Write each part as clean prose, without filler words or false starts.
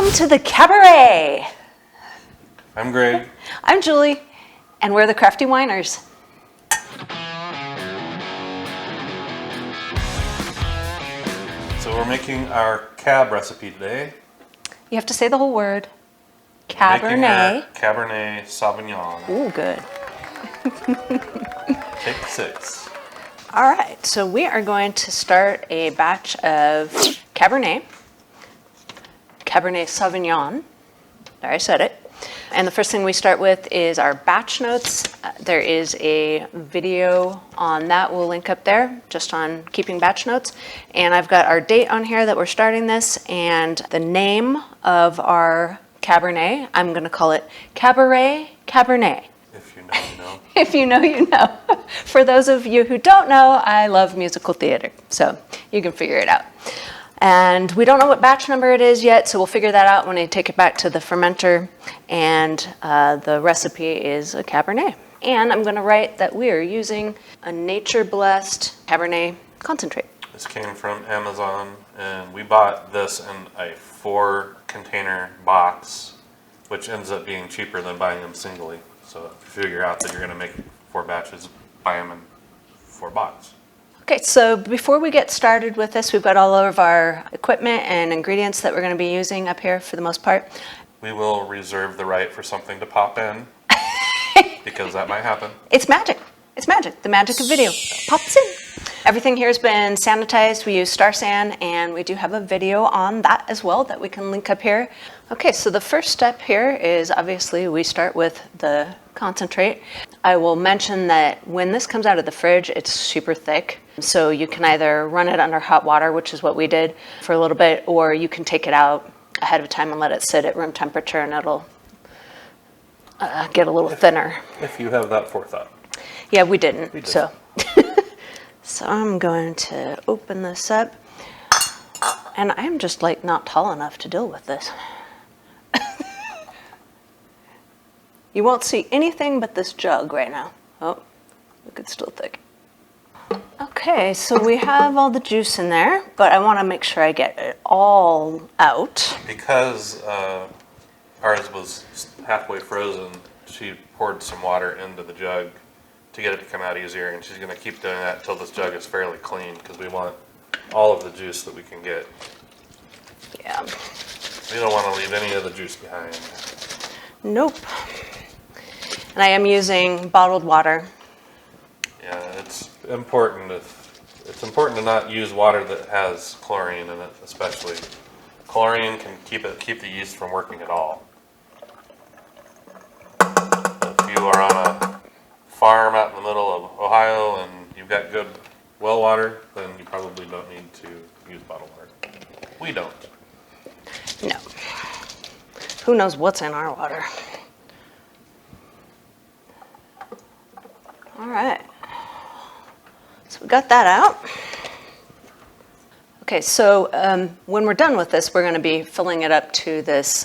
Welcome to the Cabaret. I'm Greg. I'm Julie, and we're the Crafty Winers. So we're making our cab recipe today. You have to say the whole word. Making our Cabernet. Cabernet Sauvignon. Ooh, good. Take 6. All right, so we are going to start a batch of Cabernet Sauvignon. There, I said it. And the first thing we start with is our batch notes. There is a video on that. We'll link up there just on keeping batch notes. And I've got our date on here that we're starting this and the name of our Cabernet. I'm going to call it Cabaret Cabernet. If you know, you know. If you know, you know. For those of you who don't know, I love musical theater, so you can figure it out. And we don't know what batch number it is yet, so we'll figure that out when I take it back to the fermenter. And the recipe is a Cabernet. And I'm going to write that we are using a nature-blessed Cabernet concentrate. This came from Amazon, and we bought this in a 4-container box, which ends up being cheaper than buying them singly. So if you figure out that you're going to make 4 batches, buy them in 4 boxes. Okay, so before we get started with this, we've got all of our equipment and ingredients that we're going to be using up here for the most part. We will reserve the right for something to pop in, because that might happen. It's magic. It's magic. The magic of video. Pops in. Everything here has been sanitized. We use Star San, and we do have a video on that as well that we can link up here. Okay, so the first step here is obviously we start with the concentrate. I will mention that when this comes out of the fridge, it's super thick. So you can either run it under hot water, which is what we did for a little bit, or you can take it out ahead of time and let it sit at room temperature, and it'll get a little thinner. If you have that forethought. Yeah, we didn't. We did. So. So I'm going to open this up, and I'm just like not tall enough to deal with this. You won't see anything but this jug right now. Oh, look, it's still thick. Okay, so we have all the juice in there, but I want to make sure I get it all out. Because ours was halfway frozen, she poured some water into the jug to get it to come out easier, and she's going to keep doing that until this jug is fairly clean, because we want all of the juice that we can get. Yeah. We don't want to leave any of the juice behind. Nope. And I am using bottled water. Yeah, it's important. It's important to not use water that has chlorine in it, especially. Chlorine can keep the yeast from working at all. If you are on a farm out in the middle of Ohio and you've got good well water, then you probably don't need to use bottled water. We don't. No. Who knows what's in our water? All right. So we got that out. Okay, so when we're done with this, we're going to be filling it up to this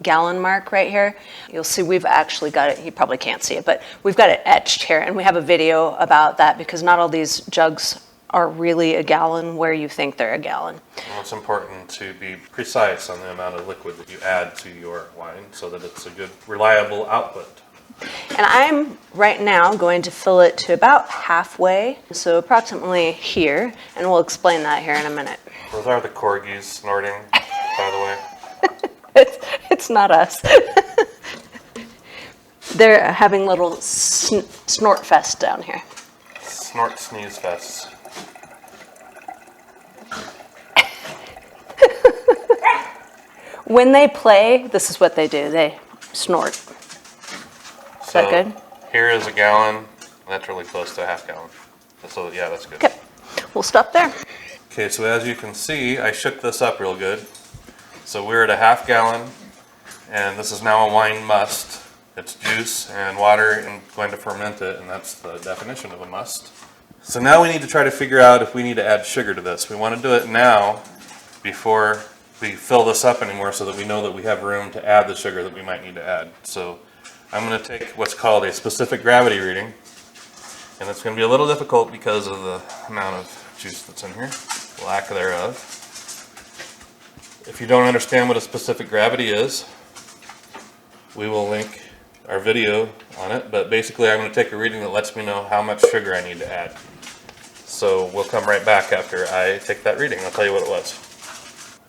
gallon mark right here. You'll see we've actually got it, you probably can't see it, but we've got it etched here, and we have a video about that because not all these jugs are really a gallon where you think they're a gallon. Well, it's important to be precise on the amount of liquid that you add to your wine so that it's a good, reliable output. And I'm right now going to fill it to about halfway, so approximately here, and we'll explain that here in a minute. Those are the corgis snorting, by the way. It's not us. They're having little snort fest down here. Snort sneeze fest. When they play, this is what they do. They snort. Is that good? Here is a gallon. That's really close to a half gallon. So yeah, that's good. Okay, we'll stop there. Okay, so as you can see, I shook this up real good. So we're at a half gallon, and this is now a wine must. It's juice and water and going to ferment it, and that's the definition of a must. So now we need to try to figure out if we need to add sugar to this. We want to do it now before we fill this up anymore so that we know that we have room to add the sugar that we might need to add. So I'm going to take what's called a specific gravity reading, and it's going to be a little difficult because of the amount of juice that's in here, lack thereof. If you don't understand what a specific gravity is, we will link our video on it, but basically I'm going to take a reading that lets me know how much sugar I need to add. So we'll come right back after I take that reading. I'll tell you what it was.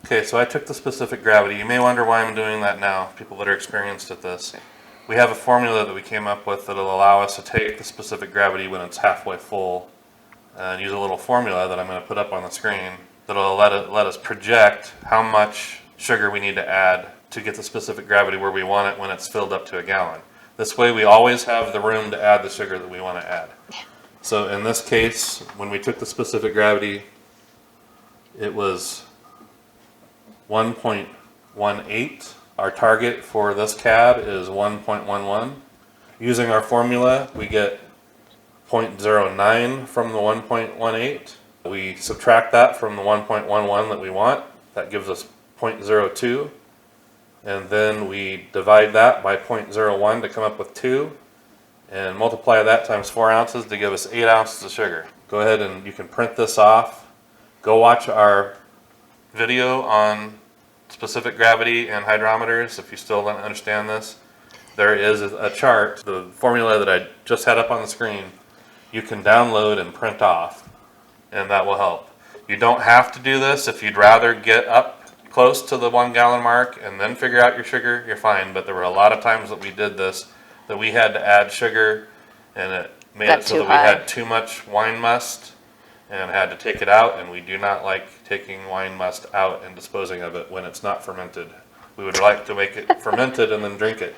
Okay, so I took the specific gravity. You may wonder why I'm doing that now, people that are experienced at this. We have a formula that we came up with that'll allow us to take the specific gravity when it's halfway full and use a little formula that I'm going to put up on the screen that'll let us project how much sugar we need to add to get the specific gravity where we want it when it's filled up to a gallon. This way we always have the room to add the sugar that we want to add. So in this case, when we took the specific gravity, it was 1.18. Our target for this cab is 1.11. Using our formula, we get 0.09 from the 1.18. We subtract that from the 1.11 that we want. That gives us 0.02. And then we divide that by 0.01 to come up with 2. And multiply that times 4 ounces to give us 8 ounces of sugar. Go ahead and you can print this off. Go watch our video on specific gravity and hydrometers if you still don't understand this. There is a chart, the formula that I just had up on the screen, you can download and print off, and that will help. You don't have to do this. If you'd rather get up close to the 1 gallon mark and then figure out your sugar, you're fine. But there were a lot of times that we did this, that we had to add sugar, and it made it so that we had too much wine must and had to take it out, and we do not like taking wine must out and disposing of it when it's not fermented. We would like to make it fermented and then drink it.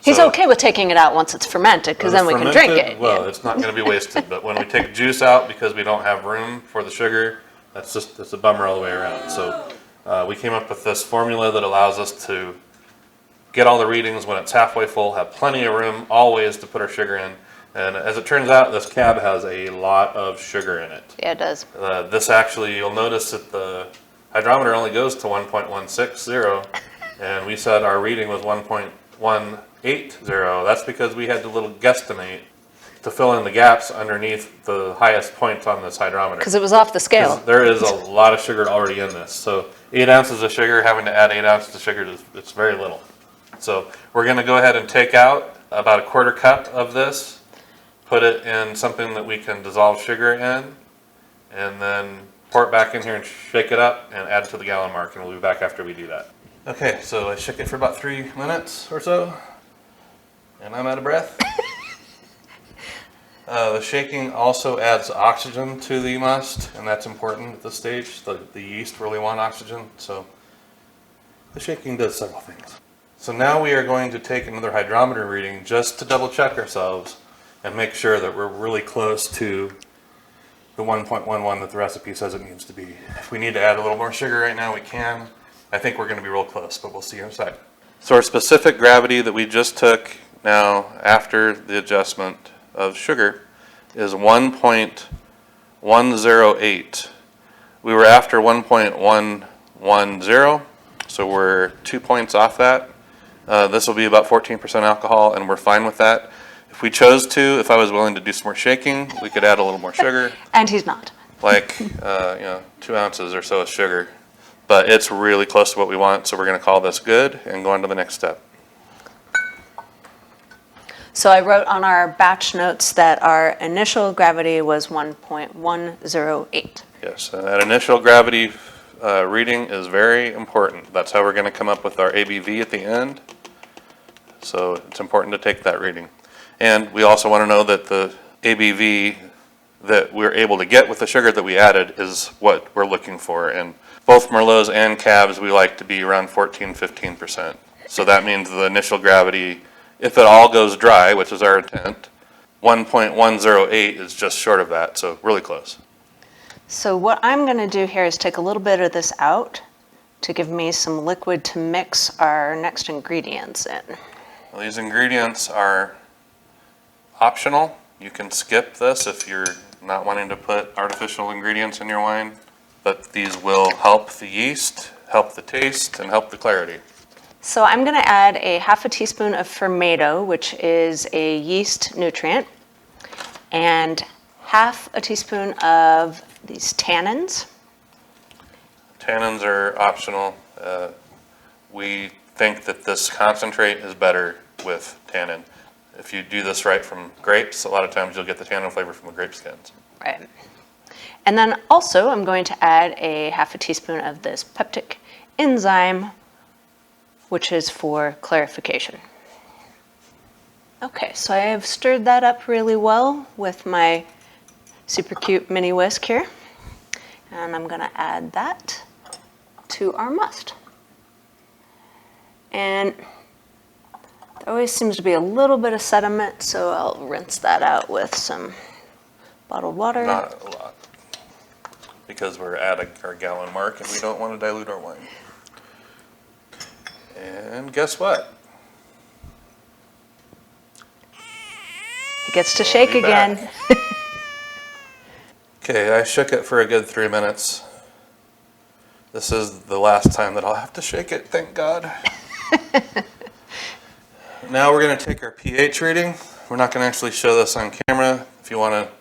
He's okay with taking it out once it's fermented, because then we can drink it. Well, it's not going to be wasted, but when we take juice out because we don't have room for the sugar, that's a bummer all the way around. So we came up with this formula that allows us to get all the readings when it's halfway full, have plenty of room always to put our sugar in. And as it turns out, this cab has a lot of sugar in it. Yeah, it does. This actually, you'll notice that the hydrometer only goes to 1.160, and we said our reading was 1.180. That's because we had to little guesstimate to fill in the gaps underneath the highest point on this hydrometer. Because it was off the scale. There is a lot of sugar already in this. So 8 ounces of sugar, having to add 8 ounces of sugar, it's very little. So we're going to go ahead and take out about a 1/4 cup of this, put it in something that we can dissolve sugar in, and then pour it back in here and shake it up and add it to the gallon mark, and we'll be back after we do that. Okay, so I shook it for about 3 minutes or so, and I'm out of breath. The shaking also adds oxygen to the must, and that's important at this stage. The yeast really want oxygen, so the shaking does several things. So now we are going to take another hydrometer reading just to double check ourselves and make sure that we're really close to the 1.11 that the recipe says it needs to be. If we need to add a little more sugar right now, we can. I think we're going to be real close, but we'll see in a second. So our specific gravity that we just took now after the adjustment of sugar is 1.108. We were after 1.110, so we're 2 points off that. This will be about 14% alcohol, and we're fine with that. If we chose to, if I was willing to do some more shaking, we could add a little more sugar. And he's not. Like 2 ounces or so of sugar. But it's really close to what we want, so we're going to call this good and go on to the next step. So I wrote on our batch notes that our initial gravity was 1.108. Yes, and that initial gravity reading is very important. That's how we're going to come up with our ABV at the end. So it's important to take that reading. And we also want to know that the ABV that we're able to get with the sugar that we added is what we're looking for. And both Merlots and Cabs, we like to be around 14-15%. So that means the initial gravity, if it all goes dry, which is our intent, 1.108 is just short of that, so really close. So what I'm going to do here is take a little bit of this out to give me some liquid to mix our next ingredients in. Well, these ingredients are optional. You can skip this if you're not wanting to put artificial ingredients in your wine, but these will help the yeast, help the taste, and help the clarity. So I'm going to add a ½ teaspoon of fermento, which is a yeast nutrient, and ½ teaspoon of these tannins. Tannins are optional. We think that this concentrate is better with tannin. If you do this right from grapes, a lot of times you'll get the tannin flavor from the grape skins. Right. And then also I'm going to add a half a teaspoon of this peptic enzyme, which is for clarification. Okay, so I have stirred that up really well with my super cute mini whisk here. And I'm gonna add that to our must. And there always seems to be a little bit of sediment, so I'll rinse that out with some bottled water. Not a lot, because we're at our gallon mark and we don't want to dilute our wine. And guess what? He gets to shake again. Okay, I shook it for a good 3 minutes. This is the last time that I'll have to shake it, thank God. Now we're going to take our pH reading. We're not going to actually show this on camera. If you want to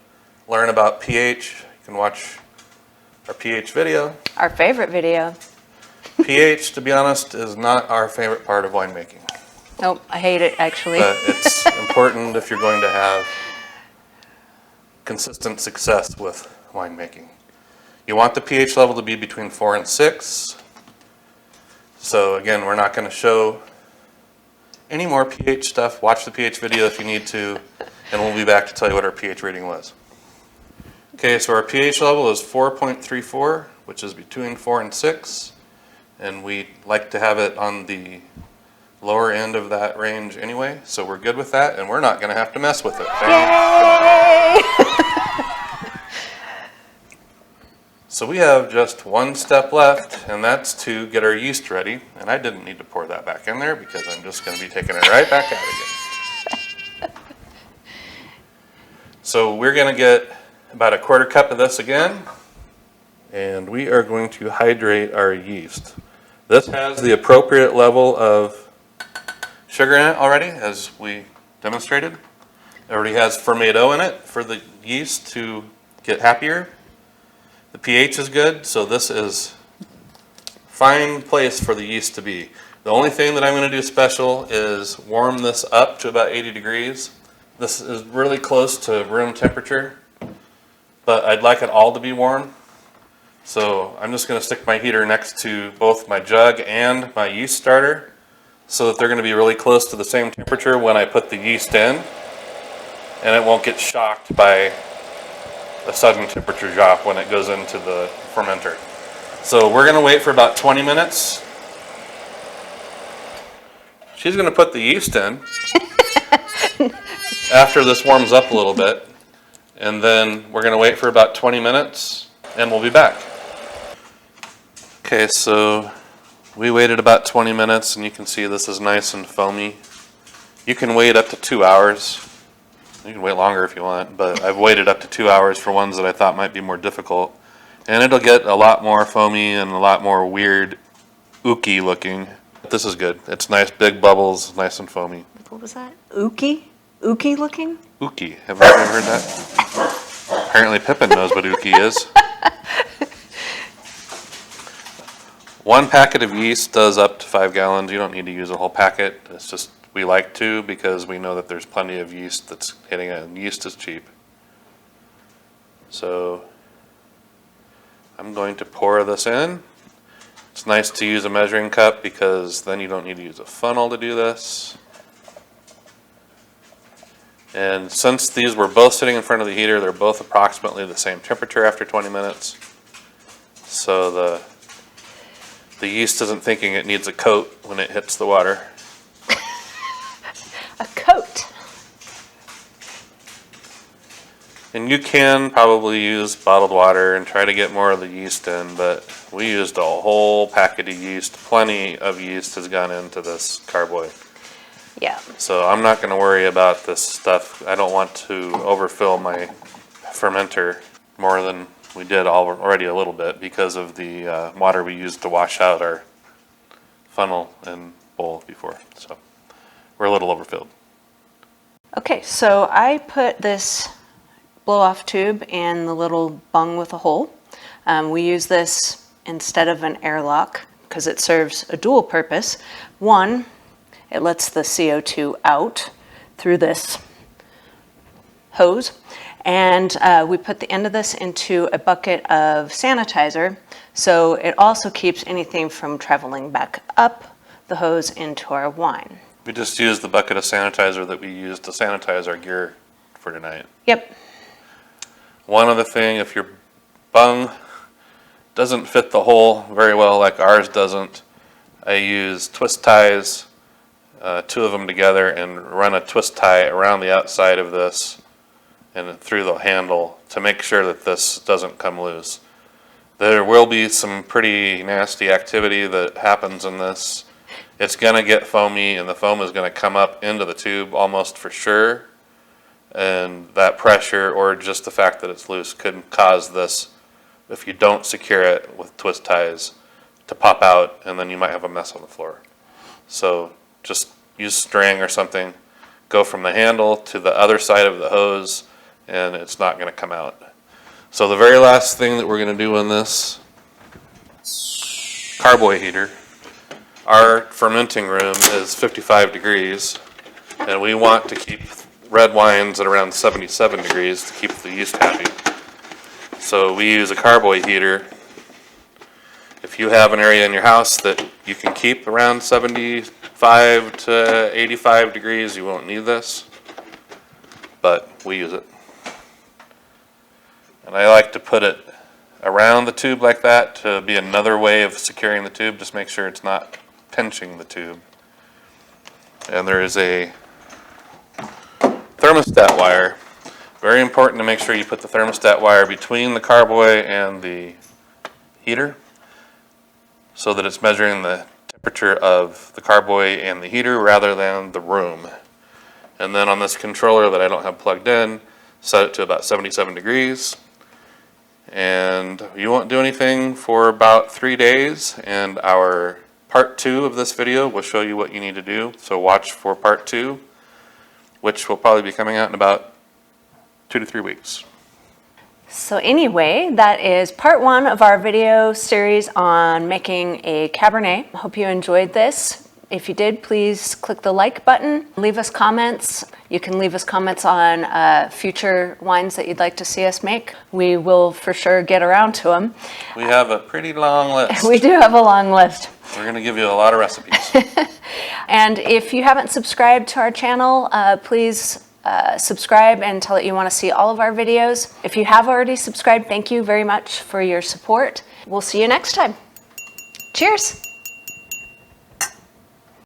learn about pH, you can watch our pH video. Our favorite video. pH, to be honest, is not our favorite part of winemaking. Nope, I hate it actually. But it's important if you're going to have consistent success with winemaking. You want the pH level to be between 4 and 6. So again, we're not going to show any more pH stuff. Watch the pH video if you need to, and we'll be back to tell you what our pH rating was. Okay, so our pH level is 4.34, which is between 4 and 6, and we like to have it on the lower end of that range anyway, so we're good with that, and we're not going to have to mess with it. Yay! So we have just one step left, and that's to get our yeast ready. And I didn't need to pour that back in there because I'm just going to be taking it right back out again. So we're going to get about a quarter cup of this again, and we are going to hydrate our yeast. This has the appropriate level of sugar in it already, as we demonstrated. It already has fermento in it for the yeast to get happier. The pH is good, so this is a fine place for the yeast to be. The only thing that I'm going to do special is warm this up to about 80 degrees. This is really close to room temperature, but I'd like it all to be warm. So I'm just going to stick my heater next to both my jug and my yeast starter so that they're going to be really close to the same temperature when I put the yeast in, and it won't get shocked by a sudden temperature drop when it goes into the fermenter. So we're going to wait for about 20 minutes. She's going to put the yeast in after this warms up a little bit, and then we're going to wait for about 20 minutes and we'll be back. Okay, so we waited about 20 minutes and you can see this is nice and foamy. You can wait up to 2 hours. You can wait longer if you want, but I've waited up to 2 hours for ones that I thought might be more difficult. And it'll get a lot more foamy and a lot more weird, ooky looking. This is good. It's nice, big bubbles, nice and foamy. What was that? Ooky? Ooky looking? Ooky. Have you ever heard that? Apparently Pippin knows what ooky is. 1 packet of yeast does up to 5 gallons. You don't need to use a whole packet. It's just we like to because we know that there's plenty of yeast that's hitting it, and yeast is cheap. So I'm going to pour this in. It's nice to use a measuring cup because then you don't need to use a funnel to do this. And since these were both sitting in front of the heater, they're both approximately the same temperature after 20 minutes. So the yeast isn't thinking it needs a coat when it hits the water. A coat. And you can probably use bottled water and try to get more of the yeast in, but we used a whole packet of yeast. Plenty of yeast has gone into this carboy. Yeah. So I'm not going to worry about this stuff. I don't want to overfill my fermenter more than we did already a little bit because of the water we used to wash out our funnel and bowl before. So we're a little overfilled. Okay, so I put this blow-off tube in the little bung with a hole. We use this instead of an airlock because it serves a dual purpose. One, it lets the CO2 out through this hose, and we put the end of this into a bucket of sanitizer, so it also keeps anything from traveling back up the hose into our wine. We just used the bucket of sanitizer that we used to sanitize our gear for tonight. Yep. One other thing, if your bung doesn't fit the hole very well like ours doesn't, I use twist ties, 2 of them together, and run a twist tie around the outside of this and through the handle to make sure that this doesn't come loose. There will be some pretty nasty activity that happens in this. It's going to get foamy, and the foam is going to come up into the tube almost for sure. And that pressure, or just the fact that it's loose, could cause this, if you don't secure it with twist ties, to pop out, and then you might have a mess on the floor. So just use string or something, go from the handle to the other side of the hose, and it's not going to come out. So the very last thing that we're going to do in this Carboy heater, our fermenting room is 55 degrees, and we want to keep red wines at around 77 degrees to keep the yeast happy. So we use a Carboy heater. If you have an area in your house that you can keep around 75 to 85 degrees, you won't need this, but we use it. And I like to put it around the tube like that to be another way of securing the tube. Just make sure it's not pinching the tube. And there is a thermostat wire. Very important to make sure you put the thermostat wire between the Carboy and the heater so that it's measuring the temperature of the Carboy and the heater rather than the room. And then on this controller that I don't have plugged in, set it to about 77 degrees. And you won't do anything for about 3 days, and our part 2 of this video will show you what you need to do. So watch for part 2, which will probably be coming out in about 2 to 3 weeks. So anyway, that is part 1 of our video series on making a Cabernet. I hope you enjoyed this. If you did, please click the like button, leave us comments. You can leave us comments on future wines that you'd like to see us make. We will for sure get around to them. We have a pretty long list. We do have a long list. We're going to give you a lot of recipes. And if you haven't subscribed to our channel, please subscribe and tell it you want to see all of our videos. If you have already subscribed, thank you very much for your support. We'll see you next time. Cheers.